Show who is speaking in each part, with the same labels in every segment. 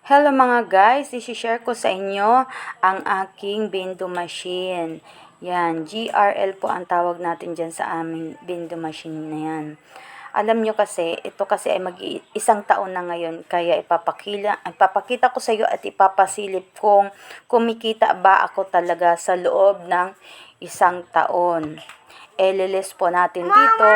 Speaker 1: Hello mga guys, i-share ko sa inyo ang aking Bendo machine. Yan, GRL po ang tawag natin dyan sa aming Bendo machine na yan. Alam nyo kasi, ito kasi ay isang taon na ngayon, kaya ipapakita ko sa iyo at ipapasilip kung kumikita ba ako talaga sa loob ng isang taon. Elilis po natin dito.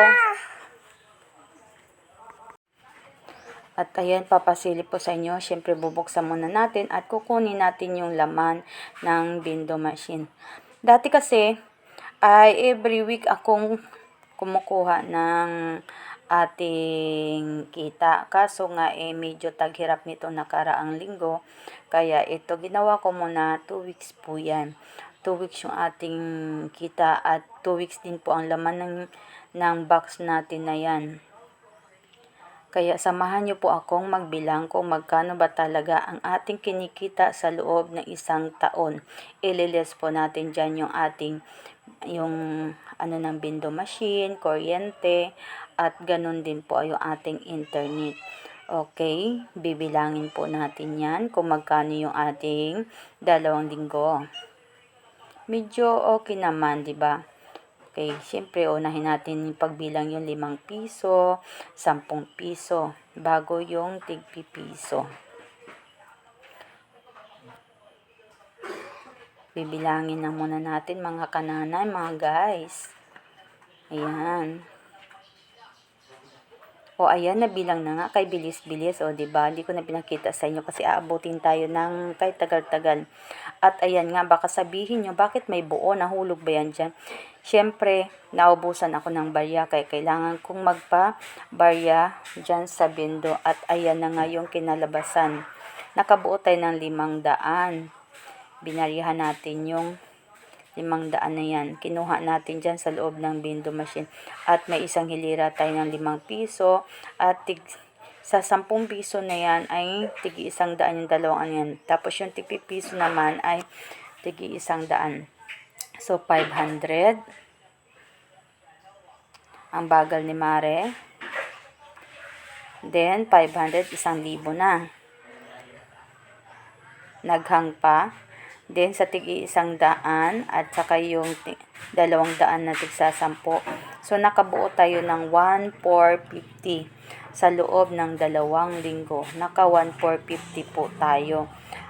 Speaker 1: At ayan, papasilip po sa inyo. Siyempre, bubuksan muna natin at kukunin natin yung laman ng Bendo machine. Dati kasi, ay every week akong kumukuha ng ating kita. Kaso nga, medyo taghirap nito nakaraang linggo. Kaya ito, ginawa ko muna 2 weeks po yan. 2 weeks yung ating kita at 2 weeks din po ang laman ng box natin na yan. Kaya samahan niyo po akong magbilang kung magkano ba talaga ang ating kinikita sa loob ng isang taon. Ililis po natin dyan yung ng Bendo machine, kuryente, at ganun din po yung ating internet. Okay, bibilangin po natin yan kung magkano yung ating 2 linggo. Medyo okay naman, di ba? Okay, siyempre unahin natin yung pagbilang yung 5 piso, 10 piso, bago yung tig-piso. Bibilangin na muna natin mga kananay, mga guys. Ayan. O ayan, nabilang na nga kay bilis-bilis. O diba, hindi ko na pinakita sa inyo kasi aabutin tayo ng kahit tagal-tagal. At ayan nga, baka sabihin nyo, bakit may buo? Nahulog ba yan dyan? Siyempre, naubusan ako ng barya kaya kailangan kong magpa-barya dyan sa Bendo. At ayan na nga yung kinalabasan. Nakabuo tayo ng 500. Binaryahan natin yung 500 na yan. Kinuha natin dyan sa loob ng Bendo machine. At may isang hilira tayo ng 5 piso. At sa 10 piso na yan ay tigi 100 yung dalawang yan. Tapos yung tigi piso naman ay tigi 100. So 500. Ang bagal ni Mare. Then 500, 1,000 na. Naghang pa. Then, sa tigi 100 at saka yung 200 na tigsa 10. So, nakabuo tayo ng 1,450 sa loob ng 2 linggo. Naka 1,450 po tayo.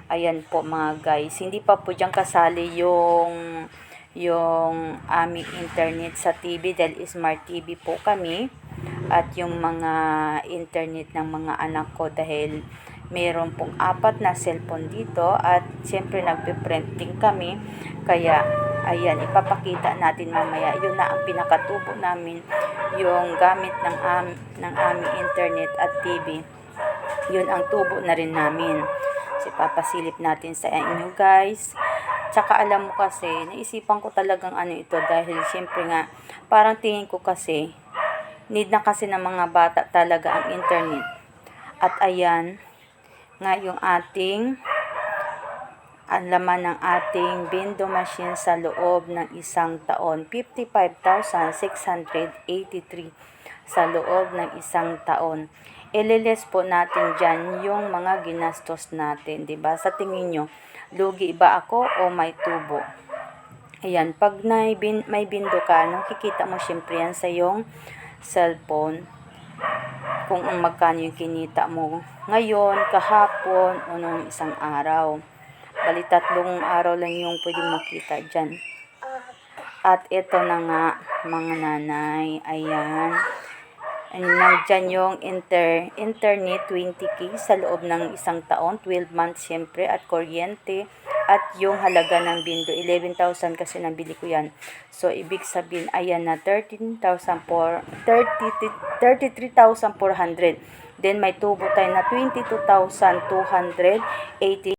Speaker 1: Ayan po mga guys. Hindi pa po dyan kasali yung aming internet sa TV dahil Smart TV po kami. At yung mga internet ng mga anak ko dahil meron pong 4 na cellphone dito at siyempre nagpe-printing kami. Kaya ayan, ipapakita natin mamaya. Yun na ang pinakatubo namin, yung gamit ng aming internet at TV. Yun ang tubo na rin namin. So, papasilip natin sa inyo guys. Tsaka alam mo kasi, naisipan ko talagang ito dahil siyempre nga, parang tingin ko kasi, need na kasi ng mga bata talaga ang internet. At ayan, nga yung ang laman ng ating Bendo machine sa loob ng isang taon. 55,683 sa loob ng isang taon. Ililis po natin dyan yung mga ginastos natin. Diba? Sa tingin nyo, lugi ba ako o may tubo? Ayan, pag may Bendo ka, nakikita mo syempre yan sa yung cellphone. Kung magkano yung kinita mo ngayon, kahapon, o nung isang araw. Bali 3 araw lang yung pwedeng makita dyan. At ito na nga, mga nanay, ayan. Nandyan yung internet 20K sa loob ng isang taon, 12 months siyempre, at kuryente. At yung halaga ng Bendo, 11,000 kasi nabili ko yan. So, ibig sabihin, ayan na, 33,400. Then, may tubo tayo na 22,280.